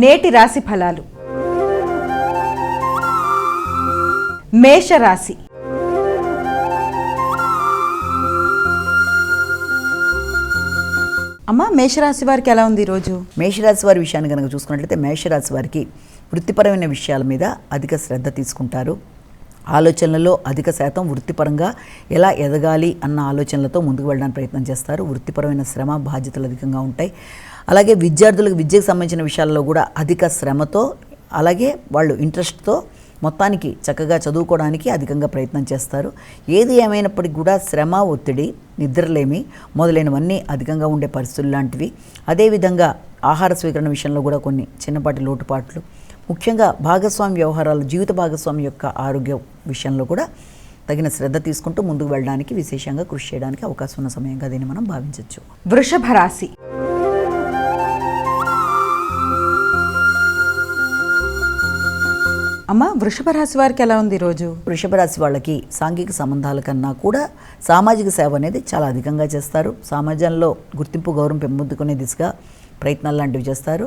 నేటి రాశి ఫలాలు. మేషరాశి. అమ్మ, మేషరాశి వారికి ఎలా ఉంది ఈరోజు? మేషరాశి వారి విషయాన్ని కనుక చూసుకున్నట్లయితే మేషరాశి వారికి వృత్తిపరమైన విషయాల మీద అధిక శ్రద్ధ తీసుకుంటారు. ఆలోచనలలో అధిక శాతం వృత్తిపరంగా ఎలా ఎదగాలి అన్న ఆలోచనలతో ముందుకు వెళ్ళడానికి ప్రయత్నం చేస్తారు. వృత్తిపరమైన శ్రమ, బాధ్యతలు అధికంగా ఉంటాయి. అలాగే విద్యార్థులకు విద్యకు సంబంధించిన విషయాల్లో కూడా అధిక శ్రమతో, అలాగే వాళ్ళు ఇంట్రెస్ట్తో మొత్తానికి చక్కగా చదువుకోవడానికి అధికంగా ప్రయత్నం చేస్తారు. ఏది ఏమైనప్పటికీ కూడా శ్రమ, ఒత్తిడి, నిద్రలేమి మొదలైనవన్నీ అధికంగా ఉండే పరిస్థితులు లాంటివి. అదేవిధంగా ఆహార స్వీకరణ విషయంలో కూడా కొన్ని చిన్నపాటి లోటుపాట్లు, ముఖ్యంగా భాగస్వామి వ్యవహారాలు, జీవిత భాగస్వామి యొక్క ఆరోగ్య విషయంలో కూడా తగిన శ్రద్ధ తీసుకుంటూ ముందుకు వెళ్ళడానికి, విశేషంగా కృషి చేయడానికి అవకాశం ఉన్న సమయంగా దీన్ని మనం భావించవచ్చు. వృషభ రాశి. అమ్మ, వృషభ రాశి వారికి ఎలా ఉంది ఈరోజు? వృషభ రాశి వాళ్ళకి సాంఘిక సంబంధాల కన్నా కూడా సామాజిక సేవ అనేది చాలా అధికంగా చేస్తారు. సమాజంలో గుర్తింపు, గౌరవం పెంపొందుకునే దిశగా ప్రయత్నాలు లాంటివి చేస్తారు.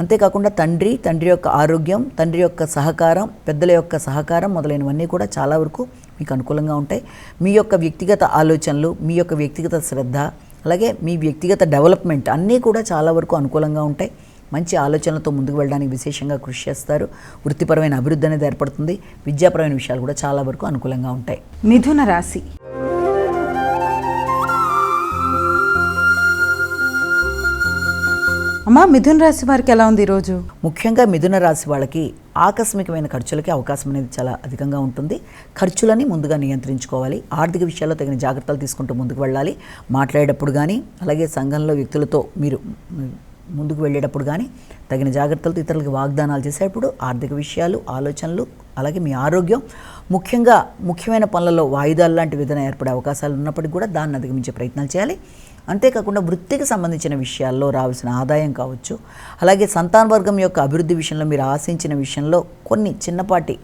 అంతేకాకుండా తండ్రి యొక్క ఆరోగ్యం, తండ్రి యొక్క సహకారం, పెద్దల యొక్క సహకారం మొదలైనవన్నీ కూడా చాలా వరకు మీకు అనుకూలంగా ఉంటాయి. మీ యొక్క వ్యక్తిగత ఆలోచనలు, మీ యొక్క వ్యక్తిగత శ్రద్ధ, అలాగే మీ వ్యక్తిగత డెవలప్మెంట్ అన్నీ కూడా చాలా వరకు అనుకూలంగా ఉంటాయి. మంచి ఆలోచనలతో ముందుకు వెళ్ళడానికి విశేషంగా కృషి చేస్తారు. వృత్తిపరమైన అభివృద్ధి అనేది ఏర్పడుతుంది. విద్యాపరమైన విషయాలు కూడా చాలా వరకు అనుకూలంగా ఉంటాయి. మిథున రాశి. అమ్మ, మిథున రాశి వారికి ఎలా ఉంది ఈరోజు? ముఖ్యంగా మిథున రాశి వాళ్ళకి ఆకస్మికమైన ఖర్చులకి అవకాశం అనేది చాలా అధికంగా ఉంటుంది. ఖర్చులని ముందుగా నియంత్రించుకోవాలి. ఆర్థిక విషయాల్లో తగిన జాగ్రత్తలు తీసుకుంటూ ముందుకు వెళ్ళాలి. మాట్లాడేటప్పుడు కానీ, అలాగే సంఘంలో వ్యక్తులతో మీరు ముందుకు వెళ్ళేటప్పుడు కానీ తగిన జాగ్రత్తలతో ఇతరులకు వాగ్దానాలు చేసేటప్పుడు ఆర్థిక విషయాలు, ఆలోచనలు, అలాగే మీ ఆరోగ్యం, ముఖ్యంగా ముఖ్యమైన పనులలో వాయిదాలు లాంటి విధానం ఏర్పడే అవకాశాలు ఉన్నప్పటికీ కూడా దాన్ని అధిగమించే ప్రయత్నాలు చేయాలి. అంతేకాకుండా వృత్తికి సంబంధించిన విషయాల్లో రావాల్సిన ఆదాయం కావచ్చు, అలాగే సంతానవర్గం యొక్క అభివృద్ధి విషయంలో మీరు ఆశించిన విషయంలో కొన్ని చిన్నపాటి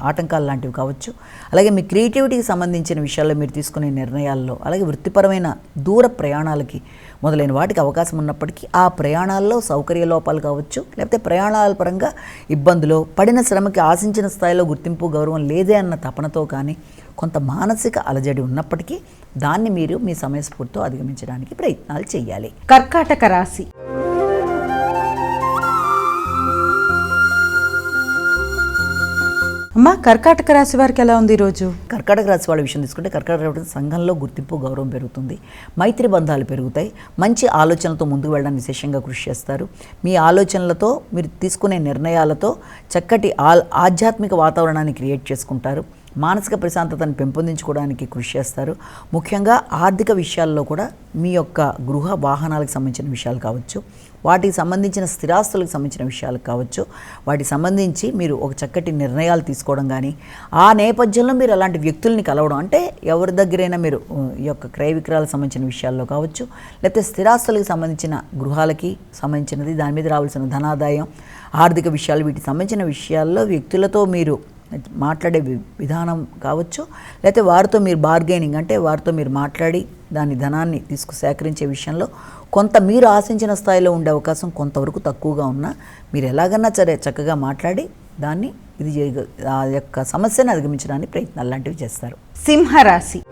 ఆటంకాలు లాంటివి కావచ్చు, అలాగే మీ క్రియేటివిటీకి సంబంధించిన విషయాల్లో మీరు తీసుకునే నిర్ణయాల్లో, అలాగే వృత్తిపరమైన దూర ప్రయాణాలకి మొదలైన వాటికి అవకాశం ఉన్నప్పటికీ ఆ ప్రయాణాల్లో సౌకర్య లోపాలు కావచ్చు, లేకపోతే ప్రయాణాల పరంగా ఇబ్బందులు, పడిన శ్రమకి ఆశించిన స్థాయిలో గుర్తింపు, గౌరవం లేదే అన్న తపనతో కానీ కొంత మానసిక అలజడి ఉన్నప్పటికీ దాన్ని మీరు మీ సమయస్ఫూర్తితో అధిగమించడానికి ప్రయత్నాలు చేయాలి. కర్కాటక రాశి. అమ్మ, కర్కాటక రాశి వారికి ఎలా ఉంది ఈరోజు? కర్కాటక రాశి వాళ్ళ విషయం తీసుకుంటే కర్కాటక రాశి సంఘంలో గుర్తింపు, గౌరవం పెరుగుతుంది. మైత్రి బంధాలు పెరుగుతాయి. మంచి ఆలోచనలతో ముందుకు వెళ్ళడానికి విశేషంగా కృషి చేస్తారు. మీ ఆలోచనలతో, మీరు తీసుకునే నిర్ణయాలతో చక్కటి ఆధ్యాత్మిక వాతావరణాన్ని క్రియేట్ చేసుకుంటారు. మానసిక ప్రశాంతతను పెంపొందించుకోవడానికి కృషి చేస్తారు. ముఖ్యంగా ఆర్థిక విషయాల్లో కూడా మీ యొక్క గృహ వాహనాలకు సంబంధించిన విషయాలు కావచ్చు, వాటికి సంబంధించిన స్థిరాస్తులకు సంబంధించిన విషయాలు కావచ్చు, వాటికి సంబంధించి మీరు ఒక చక్కటి నిర్ణయాలు తీసుకోవడం కానీ, ఆ నేపథ్యంలో మీరు అలాంటి వ్యక్తుల్ని కలవడం, అంటే ఎవరి దగ్గరైనా మీరు ఈ యొక్క క్రయ విక్రయాలకు సంబంధించిన విషయాల్లో కావచ్చు, లేకపోతే స్థిరాస్తులకు సంబంధించిన గృహాలకి సంబంధించినది, దాని మీద రావాల్సిన ధనాదాయం, ఆర్థిక విషయాలు, వీటికి సంబంధించిన విషయాల్లో వ్యక్తులతో మీరు మాట్లాడే విధానం కావచ్చు, లేకపోతే వారితో మీరు బార్గెనింగ్, అంటే వారితో మీరు మాట్లాడి దాని ధనాన్ని సేకరించే విషయంలో కొంత మీరు ఆశించిన స్థాయిలో ఉండే అవకాశం కొంతవరకు తక్కువగా ఉన్నా మీరు ఎలాగన్నా సరే చక్కగా మాట్లాడి దాన్ని ఆ యొక్క సమస్యను అధిగమించడానికి ప్రయత్నాలు లాంటివి చేస్తారు. సింహరాశి.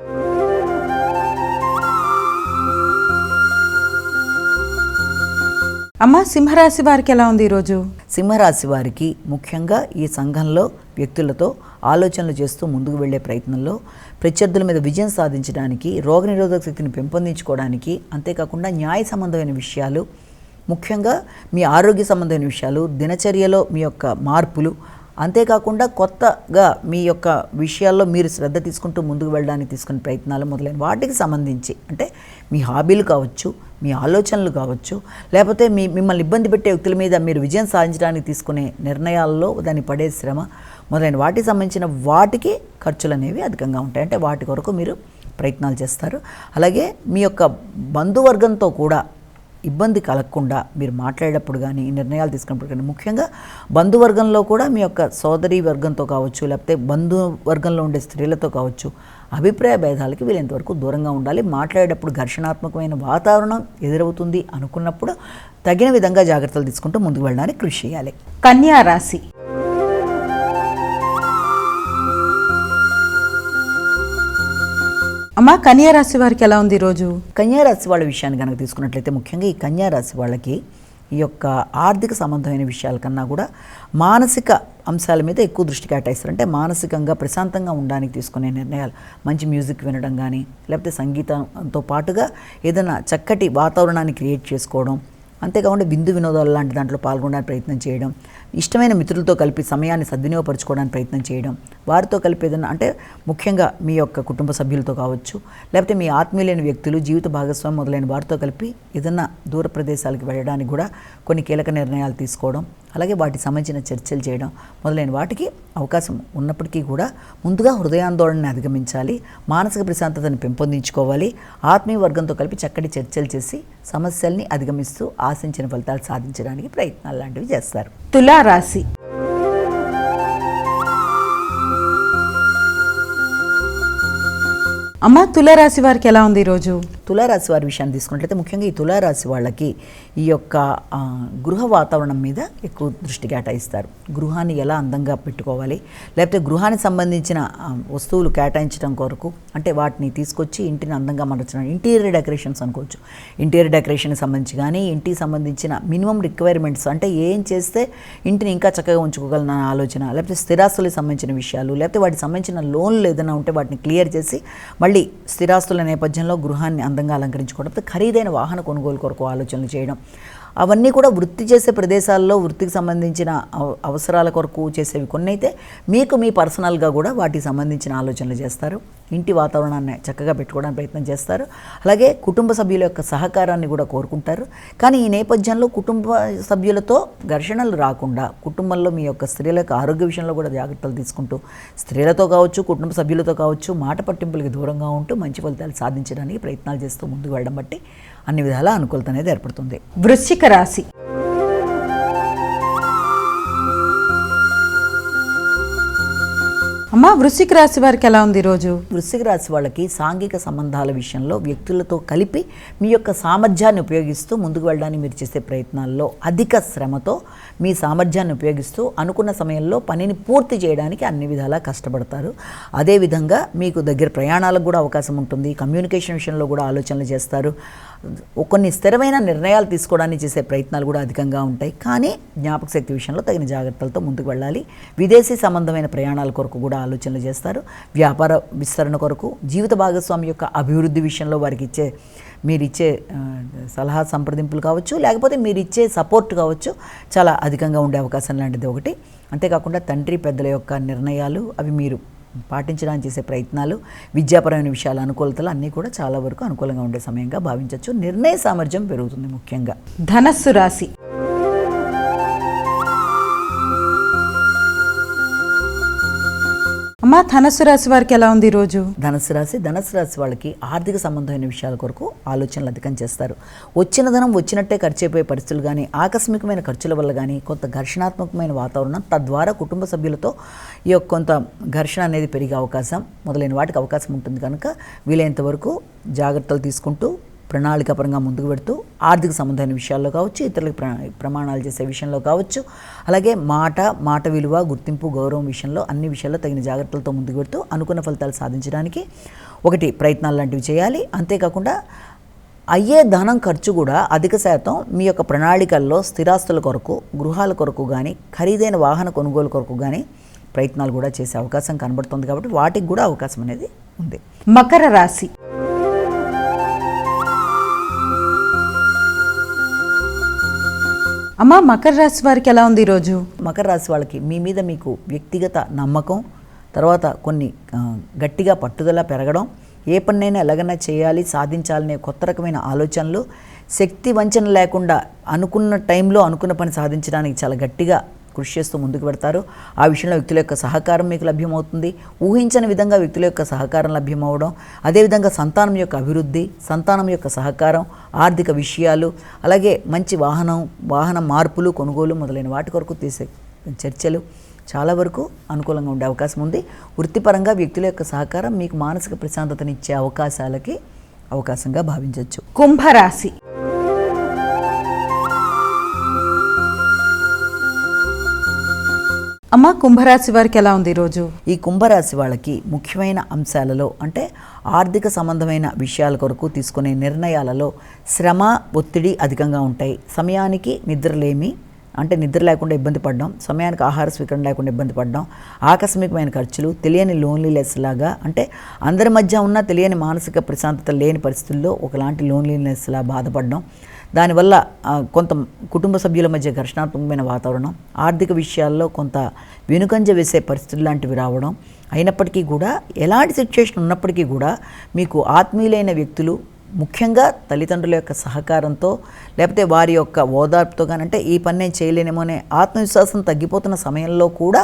అమ్మ, సింహరాశి వారికి ఎలా ఉంది ఈరోజు? సింహరాశి వారికి ముఖ్యంగా ఈ సంఘంలో వ్యక్తులతో ఆలోచనలు చేస్తూ ముందుకు వెళ్ళే ప్రయత్నంలో ప్రత్యర్థుల మీద విజయం సాధించడానికి, రోగనిరోధక శక్తిని పెంపొందించుకోవడానికి, అంతేకాకుండా న్యాయ సంబంధమైన విషయాలు, ముఖ్యంగా మీ ఆరోగ్య సంబంధమైన విషయాలు, దినచర్యలో మీ యొక్క మార్పులు, అంతేకాకుండా కొత్తగా మీ యొక్క విషయాల్లో మీరు శ్రద్ధ తీసుకుంటూ ముందుకు వెళ్ళడానికి తీసుకునే ప్రయత్నాలు మొదలైన వాటికి సంబంధించి, అంటే మీ హాబీలు కావచ్చు, మీ ఆలోచనలు కావచ్చు, లేకపోతే మిమ్మల్ని ఇబ్బంది పెట్టే వ్యక్తుల మీద మీరు విజయం సాధించడానికి తీసుకునే నిర్ణయాల్లో దాన్ని పడే శ్రమ మొదలైన వాటికి సంబంధించిన వాటికి ఖర్చులు అనేవి అధికంగా ఉంటాయి. అంటే వాటి కొరకు మీరు ప్రయత్నాలు చేస్తారు. అలాగే మీ యొక్క బంధువర్గంతో కూడా ఇబ్బంది కలగకుండా మీరు మాట్లాడేటప్పుడు కానీ నిర్ణయాలు తీసుకున్నప్పుడు కానీ ముఖ్యంగా బంధువర్గంలో కూడా మీ యొక్క సోదరి వర్గంతో కావచ్చు, లేకపోతే బంధువర్గంలో ఉండే స్త్రీలతో కావచ్చు, అభిప్రాయ భేదాలకి వీలైనంతవరకు దూరంగా ఉండాలి. మాట్లాడేటప్పుడు ఘర్షణాత్మకమైన వాతావరణం ఎదురవుతుంది అనుకున్నప్పుడు తగిన విధంగా జాగ్రత్తలు తీసుకుంటూ ముందుకు వెళ్ళడానికి కృషి చేయాలి. కన్యా రాశి. అమ్మ, కన్యా రాశి వారికి ఎలా ఉంది ఈరోజు? కన్యా రాశి వాళ్ళ విషయాన్ని కనుక తీసుకున్నట్లయితే ముఖ్యంగా ఈ కన్యా రాశి వాళ్ళకి ఈ యొక్క ఆర్థిక సంబంధమైన విషయాల కన్నా కూడా మానసిక అంశాల మీద ఎక్కువ దృష్టి కేటాయిస్తారు. అంటే మానసికంగా ప్రశాంతంగా ఉండడానికి తీసుకునే నిర్ణయాలు, మంచి మ్యూజిక్ వినడం కానీ, లేకపోతే సంగీతంతో పాటుగా ఏదైనా చక్కటి వాతావరణాన్ని క్రియేట్ చేసుకోవడం, అంతేకాకుండా విందు వినోదాలు లాంటి దాంట్లో పాల్గొనడానికి ప్రయత్నం చేయడం, ఇష్టమైన మిత్రులతో కలిపి సమయాన్ని సద్వినియోగపరచుకోవడానికి ప్రయత్నం చేయడం, వారితో కలిపి ఏదైనా అంటే ముఖ్యంగా మీ యొక్క కుటుంబ సభ్యులతో కావచ్చు, లేకపోతే మీ ఆత్మీయులైన వ్యక్తులు, జీవిత భాగస్వామి మొదలైన వారితో కలిపి ఏదైనా దూర ప్రదేశాలకు వెళ్ళడానికి కూడా కొన్ని కీలక నిర్ణయాలు తీసుకోవడం, అలాగే వాటికి సంబంధించిన చర్చలు చేయడం మొదలైన వాటికి అవకాశం ఉన్నప్పటికీ కూడా ముందుగా హృదయాందోళనని అధిగమించాలి, మానసిక ప్రశాంతతను పెంపొందించుకోవాలి, ఆత్మీయ వర్గంతో కలిపి చక్కటి చర్చలు చేసి సమస్యల్ని అధిగమిస్తూ ఆశించిన ఫలితాలు సాధించడానికి ప్రయత్నాలు లాంటివి చేస్తారు. తులా రాశి. అమ్మ, తులారాశి వారికి ఎలా ఉంది ఈరోజు? తులారాశి వారి విషయాన్ని తీసుకున్నట్లయితే ముఖ్యంగా ఈ తులారాశి వాళ్ళకి ఈ యొక్క గృహ వాతావరణం మీద ఎక్కువ దృష్టి కేటాయిస్తారు. గృహాన్ని ఎలా అందంగా పెట్టుకోవాలి, లేకపోతే గృహానికి సంబంధించిన వస్తువులు కేటాయించడం కొరకు, అంటే వాటిని తీసుకొచ్చి ఇంటిని అందంగా మరచడం, ఇంటీరియర్ డెకరేషన్స్ అనుకోవచ్చు. ఇంటీరియర్ డెకరేషన్కి సంబంధించి కానీ, ఇంటికి సంబంధించిన మినిమం రిక్వైర్మెంట్స్, అంటే ఏం చేస్తే ఇంటిని ఇంకా చక్కగా ఉంచుకోగలన ఆలోచన, లేకపోతే స్థిరాస్తులకు సంబంధించిన విషయాలు, లేకపోతే వాటికి సంబంధించిన లోన్లు ఏదైనా ఉంటే వాటిని క్లియర్ చేసి మళ్ళీ స్థిరాస్తుల నేపథ్యంలో గృహాన్ని అందంగా అలంకరించుకోవడం, ఖరీదైన వాహన కొనుగోలు కొరకు ఆలోచనలు చేయడం, అవన్నీ కూడా వృత్తి చేసే ప్రదేశాల్లో వృత్తికి సంబంధించిన అవసరాల కొరకు చేసేవి కొన్ని అయితే, మీకు మీ పర్సనల్గా కూడా వాటికి సంబంధించిన ఆలోచనలు చేస్తారు. ఇంటి వాతావరణాన్ని చక్కగా పెట్టుకోవడానికి ప్రయత్నం చేస్తారు. అలాగే కుటుంబ సభ్యుల యొక్క సహకారాన్ని కూడా కోరుకుంటారు. కానీ ఈ నేపథ్యంలో కుటుంబ సభ్యులతో ఘర్షణలు రాకుండా కుటుంబంలో మీ యొక్క స్త్రీల యొక్క ఆరోగ్య విషయంలో కూడా జాగ్రత్తలు తీసుకుంటూ, స్త్రీలతో కావచ్చు, కుటుంబ సభ్యులతో కావచ్చు, మాట పట్టింపులకి దూరంగా ఉంటూ మంచి ఫలితాలు సాధించడానికి ప్రయత్నాలు చేస్తూ ముందుకు వెళ్ళడం బట్టి అన్ని విధాల అనుకూలత అనేది ఏర్పడుతుంది. వృశ్చిక రాశి. అమ్మ, వృశ్చిక రాశి వారికి ఎలా ఉంది ఈరోజు? వృశ్చిక రాశి వాళ్ళకి సాంఘిక సంబంధాల విషయంలో వ్యక్తులతో కలిపి మీ యొక్క సామర్థ్యాన్ని ఉపయోగిస్తూ ముందుకు వెళ్ళడానికి మీరు చేసే ప్రయత్నాల్లో అధిక శ్రమతో మీ సామర్థ్యాన్ని ఉపయోగిస్తూ అనుకున్న సమయంలో పనిని పూర్తి చేయడానికి అన్ని విధాలా కష్టపడతారు. అదేవిధంగా మీకు దగ్గర ప్రయాణాలకు కూడా అవకాశం ఉంటుంది. కమ్యూనికేషన్ విషయంలో కూడా ఆలోచనలు చేస్తారు. కొన్ని స్థిరమైన నిర్ణయాలు తీసుకోవడానికి చేసే ప్రయత్నాలు కూడా అధికంగా ఉంటాయి. కానీ జ్ఞాపక శక్తి విషయంలో తగిన జాగ్రత్తలతో ముందుకు వెళ్ళాలి. విదేశీ సంబంధమైన ప్రయాణాల కొరకు కూడా ఆలోచనలు చేస్తారు. వ్యాపార విస్తరణ కొరకు, జీవిత భాగస్వామి యొక్క అభివృద్ధి విషయంలో వారికి మీరిచ్చే సలహా సంప్రదింపులు కావచ్చు, లేకపోతే మీరిచ్చే సపోర్ట్ కావచ్చు, చాలా అధికంగా ఉండే అవకాశం లాంటిది ఒకటి. అంతేకాకుండా తండ్రి పెద్దల యొక్క నిర్ణయాలు అవి మీరు పాటించడానికి చేసే ప్రయత్నాలు, విద్యాపరమైన విషయాల అనుకూలతలు అన్నీ కూడా చాలా వరకు అనుకూలంగా ఉండే సమయంగా భావించవచ్చు. నిర్ణయ సామర్థ్యం పెరుగుతుంది. ముఖ్యంగా ధనస్సు రాశి. అమ్మ, ధనస్సు రాశి వారికి ఎలా ఉంది ఈరోజు? ధనుసు రాశి వాళ్ళకి ఆర్థిక సంబంధమైన విషయాల కొరకు ఆలోచనలు అధికం చేస్తారు. వచ్చిన ధనం వచ్చినట్టే ఖర్చు అయిపోయే పరిస్థితులు కానీ, ఆకస్మికమైన ఖర్చుల వల్ల కానీ, కొంత ఘర్షణాత్మకమైన వాతావరణం, తద్వారా కుటుంబ సభ్యులతో ఈ యొక్క కొంత ఘర్షణ అనేది పెరిగే అవకాశం మొదలైన వాటికి అవకాశం ఉంటుంది. కనుక వీలైనంత వరకు జాగ్రత్తలు తీసుకుంటూ ప్రణాళికాపరంగా ముందుకు పెడుతూ ఆర్థిక సంబంధమైన విషయాల్లో కావచ్చు, ఇతరులకు ప్రమాణాలు చేసే విషయంలో కావచ్చు, అలాగే మాట విలువ, గుర్తింపు, గౌరవం విషయంలో అన్ని విషయాల్లో తగిన జాగ్రత్తలతో ముందుకు పెడుతూ అనుకున్న ఫలితాలు సాధించడానికి ఒకటి ప్రయత్నాలు లాంటివి చేయాలి. అంతేకాకుండా అయ్యే ధనం ఖర్చు కూడా అధిక శాతం మీ యొక్క ప్రణాళికల్లో స్థిరాస్తుల కొరకు, గృహాల కొరకు కానీ, ఖరీదైన వాహన కొనుగోలు కొరకు కానీ ప్రయత్నాలు కూడా చేసే అవకాశం కనబడుతుంది. కాబట్టి వాటికి కూడా అవకాశం అనేది ఉంది. మకర రాశి. అమ్మ, మకర రాశి వారికి ఎలా ఉంది ఈరోజు? మకర రాశి వాళ్ళకి మీ మీద మీకు వ్యక్తిగత నమ్మకం, తర్వాత కొన్ని గట్టిగా పట్టుదల పెరగడం, ఏ పన్నైనా ఎలాగైనా చేయాలి, సాధించాలనే కొత్త రకమైన ఆలోచనలు, శక్తి వంచన లేకుండా అనుకున్న టైంలో అనుకున్న పని సాధించడానికి చాలా గట్టిగా కృషి చేస్తూ ముందుకు పెడతారు. ఆ విషయంలో వ్యక్తుల యొక్క సహకారం మీకు లభ్యమవుతుంది. ఊహించని విధంగా వ్యక్తుల యొక్క సహకారం లభ్యమవడం, అదేవిధంగా సంతానం యొక్క అభివృద్ధి, సంతానం యొక్క సహకారం, ఆర్థిక విషయాలు, అలాగే మంచి వాహన మార్పులు, కొనుగోలు మొదలైన వాటి కొరకు తీసే చర్చలు చాలా వరకు అనుకూలంగా ఉండే అవకాశం ఉంది. వృత్తిపరంగా వ్యక్తుల యొక్క సహకారం మీకు మానసిక ప్రశాంతతనిచ్చే అవకాశంగా భావించవచ్చు. కుంభరాశి. అమ్మ, కుంభరాశి వారికి ఎలా ఉంది ఈరోజు? ఈ కుంభరాశి వాళ్ళకి ముఖ్యమైన అంశాలలో అంటే ఆర్థిక సంబంధమైన విషయాల కొరకు తీసుకునే నిర్ణయాలలో శ్రమ, ఒత్తిడి అధికంగా ఉంటాయి. సమయానికి నిద్రలేమి అంటే నిద్ర లేకుండా ఇబ్బంది పడడం, సమయానికి ఆహార స్వీకరణ లేకుండా ఇబ్బంది పడడం, ఆకస్మికమైన ఖర్చులు, తెలియని లోన్లీనెస్ లాగా అంటే అందరి మధ్య ఉన్న తెలియని మానసిక ప్రశాంతత లేని పరిస్థితుల్లో ఒకలాంటి లోన్లీనెస్లా బాధపడడం, దానివల్ల కొంత కుటుంబ సభ్యుల మధ్య ఘర్షణాత్మకమైన వాతావరణం, ఆర్థిక విషయాల్లో కొంత వెనుకంజ వేసే పరిస్థితులు లాంటివి రావడం. అయినప్పటికీ కూడా ఎలాంటి సిచ్యుయేషన్ ఉన్నప్పటికీ కూడా మీకు ఆత్మీయులైన వ్యక్తులు, ముఖ్యంగా తల్లిదండ్రుల యొక్క సహకారంతో లేకపోతే వారి యొక్క ఓదార్పుతో కానీ, అంటే ఈ పని నేను చేయలేనేమో అనే ఆత్మవిశ్వాసం తగ్గిపోతున్న సమయంలో కూడా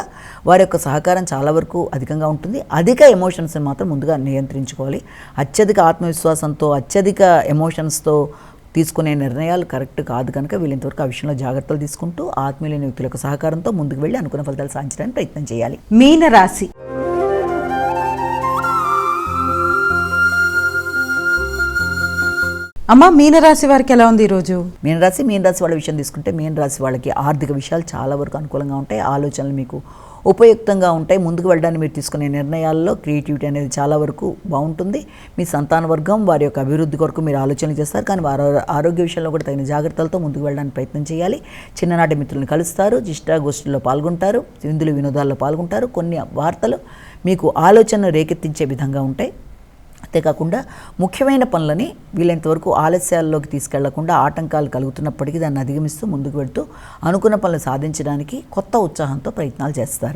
వారి యొక్క సహకారం చాలా వరకు అధికంగా ఉంటుంది. అధిక ఎమోషన్స్ని మాత్రం ముందుగా నియంత్రించుకోవాలి. అత్యధిక ఆత్మవిశ్వాసంతో, అత్యధిక ఎమోషన్స్తో తీసుకునే నిర్ణయాలు కరెక్ట్ కాదు కనుక వీళ్ళంతవరకు ఆ విషయంలో జాగ్రత్తలు తీసుకుంటూ ఆత్మీయులైన వ్యక్తుల యొక్క సహకారంతో ముందుకు వెళ్ళి అనుకున్న ఫలితాలు సాధించడానికి ప్రయత్నం చేయాలి. మీనరాశి. అమ్మ, మీనరాశి వారికి ఎలా ఉంది ఈరోజు? మీనరాశి వాళ్ళ విషయం తీసుకుంటే మీనరాశి వాళ్ళకి ఆర్థిక విషయాలు చాలా వరకు అనుకూలంగా ఉంటాయి. ఆలోచనలు మీకు ఉపయుక్తంగా ఉంటాయి. ముందుకు వెళ్ళడానికి మీరు తీసుకునే నిర్ణయాల్లో క్రియేటివిటీ అనేది చాలా వరకు బాగుంటుంది. మీ సంతాన వర్గం వారి యొక్క అభివృద్ధి కొరకు మీరు ఆలోచనలు చేస్తారు, కానీ వారి ఆరోగ్య విషయంలో కూడా తగిన జాగ్రత్తలతో ముందుకు వెళ్ళడానికి ప్రయత్నం చేయాలి. చిన్ననాటి మిత్రులను కలుస్తారు, జిష్టాగోష్ఠుల్లో పాల్గొంటారు, విందులు వినోదాల్లో పాల్గొంటారు. కొన్ని వార్తలు మీకు ఆలోచనను రేకెత్తించే విధంగా ఉంటాయి. అంతేకాకుండా ముఖ్యమైన పనులని వీలైనంతవరకు ఆలస్యాల్లోకి తీసుకెళ్లకుండా ఆటంకాలు కలుగుతున్నప్పటికీ దాన్ని అధిగమిస్తూ ముందుకు వెళ్తూ అనుకున్న పనులు సాధించడానికి కొత్త ఉత్సాహంతో ప్రయత్నాలు చేస్తారు.